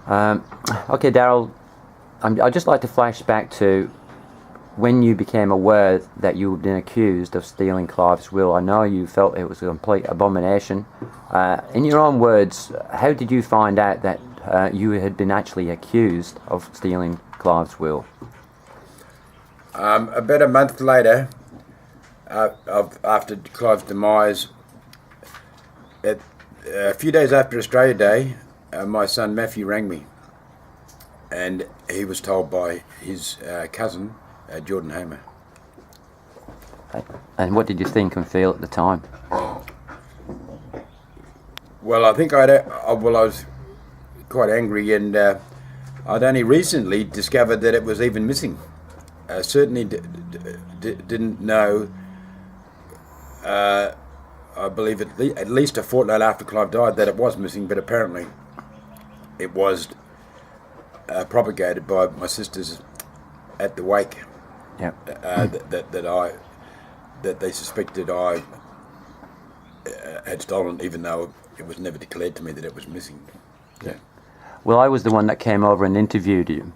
Okay, Darryl, I'd just like to flash back to when you became aware that you had been accused of stealing Clive's will. I know you felt it was a complete abomination. In your own words, how did you find out that you had been actually accused of stealing Clive's will? About a month later, after Clive's demise, a few days after Australia Day, my son Matthew rang me, and he was told by his cousin, Jordan Hamer. And what did you think and feel at the time? Well, I think I was quite angry, and I'd only recently discovered that it was even missing. Certainly didn't know. I believe at least a fortnight after Clive died that it was missing, but apparently it was propagated by my sisters at the wake. Yeah. That they suspected I had stolen, even though it was never declared to me that it was missing. Yeah. Well, I was the one that came over and interviewed you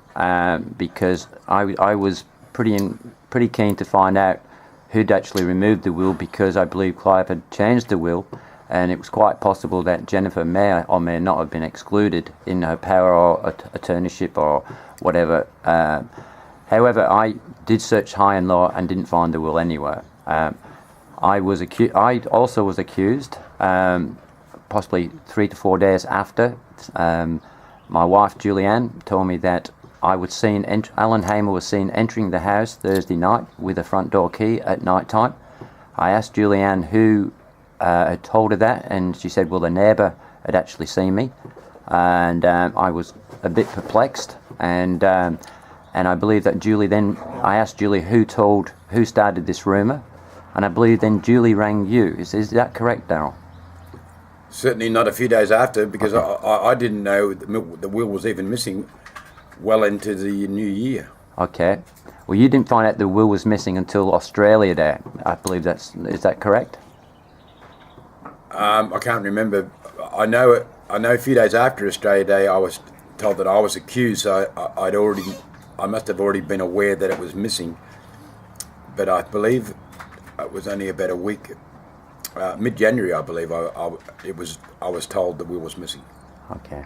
because I was pretty keen to find out who'd actually removed the will, because I believe Clive had changed the will, and it was quite possible that Jennifer may or may not have been excluded in her power or attorneyship or whatever. However, I did search high and low and didn't find the will anywhere. I also was accused, possibly 3 to 4 days after. My wife Julianne told me that Alan Hamer was seen entering the house Thursday night with a front door key at night time. I asked Julianne who had told her that, and she said, well, the neighbour had actually seen me, and I was a bit perplexed, and I believe that I asked Julie who started this rumour, and I believe then Julie rang you. Is that correct, Darryl? Certainly not a few days after, because I didn't know the will was even missing well into the new year. Okay. Well, you didn't find out the will was missing until Australia Day. I believe is that correct? I can't remember. I know a few days after Australia Day I was told that I was accused, so I must have already been aware that it was missing. But I believe it was only about a week, mid-January, I believe. I was told the will was missing. Okay.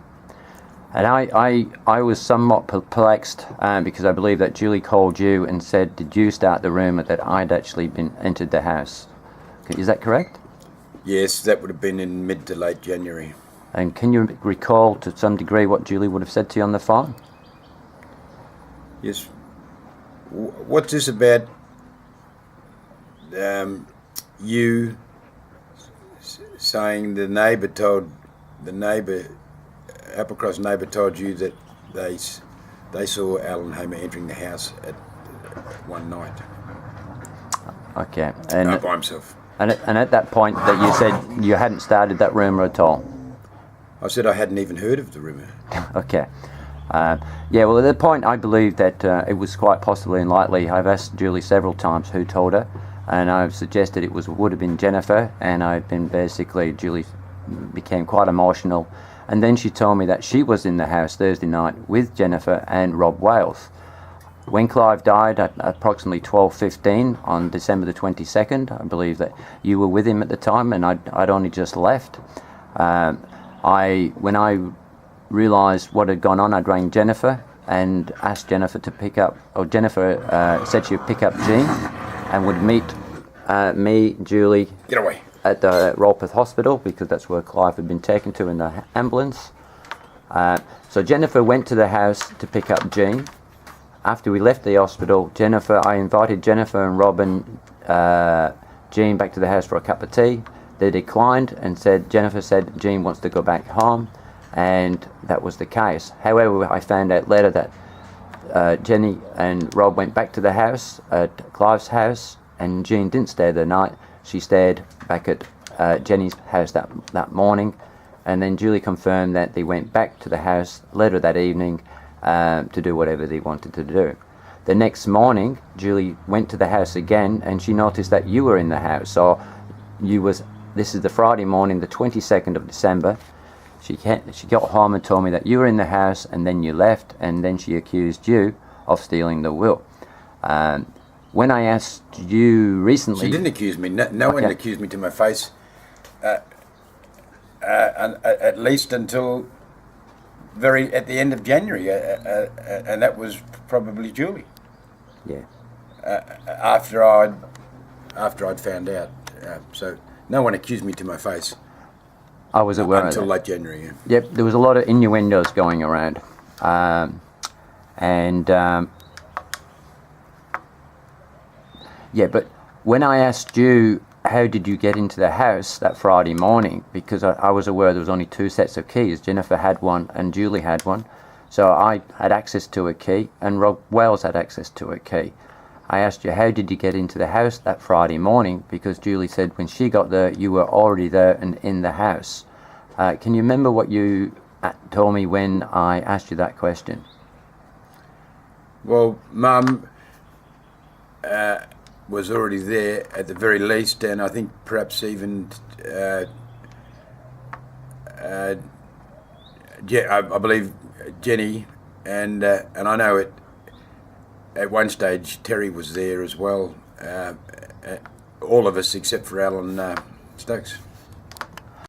And I was somewhat perplexed because I believe that Julie called you and said, did you start the rumour that I'd actually entered the house? Is that correct? Yes, that would have been in mid to late January. And can you recall to some degree what Julie would have said to you on the phone? Yes. What's this about? You saying the Applecross neighbour told you that they saw Alan Hamer entering the house at one night. Okay. And by himself. And at that point that you said you hadn't started that rumour at all? I said I hadn't even heard of the rumour. Okay. Yeah, well, at that point I believe that it was quite possibly and likely. I've asked Julie several times who told her, and I've suggested it would have been Jennifer, and Julie became quite emotional, and then she told me that she was in the house Thursday night with Jennifer and Rob Wales. When Clive died at approximately 12:15 on December the 22nd, I believe that you were with him at the time, and I'd only just left. When I realised what had gone on, I'd rang Jennifer and asked Jennifer to pick up, or Jennifer said she'd pick up Jean and would meet me, Julie, get away, at the Rolpeth Hospital, because that's where Clive had been taken to in the ambulance. So Jennifer went to the house to pick up Jean. After we left the hospital, I invited Jennifer and Rob and Jean back to the house for a cup of tea. They declined and Jennifer said Jean wants to go back home, and that was the case. However, I found out later that Jenny and Rob went back to the house at Clive's house, and Jean didn't stay the night. She stayed back at Jenny's house that morning, and then Julie confirmed that they went back to the house later that evening to do whatever they wanted to do. The next morning, Julie went to the house again, and she noticed that you were in the house. So this is the Friday morning, the 22nd of December. she got home and told me that you were in the house and then you left, and then she accused you of stealing the will. When I asked you recently... She didn't accuse me. No one accused me to my face, at least until at the end of January, and that was probably Julie. Yeah. After I'd found out. So no one accused me to my face. I was aware of that. Until late January, yeah. Yep, there was a lot of innuendos going around. Yeah, but when I asked you, how did you get into the house that Friday morning? Because I was aware there was only 2 sets of keys. Jennifer had one and Julie had one. So I had access to a key and Rob Wells had access to a key. I asked you, how did you get into the house that Friday morning? Because Julie said when she got there, you were already there and in the house. Can you remember what you told me when I asked you that question? Well, Mum was already there at the very least, and I think perhaps even, I believe Jenny, and I know at one stage Terry was there as well. All of us except for Alan Stokes.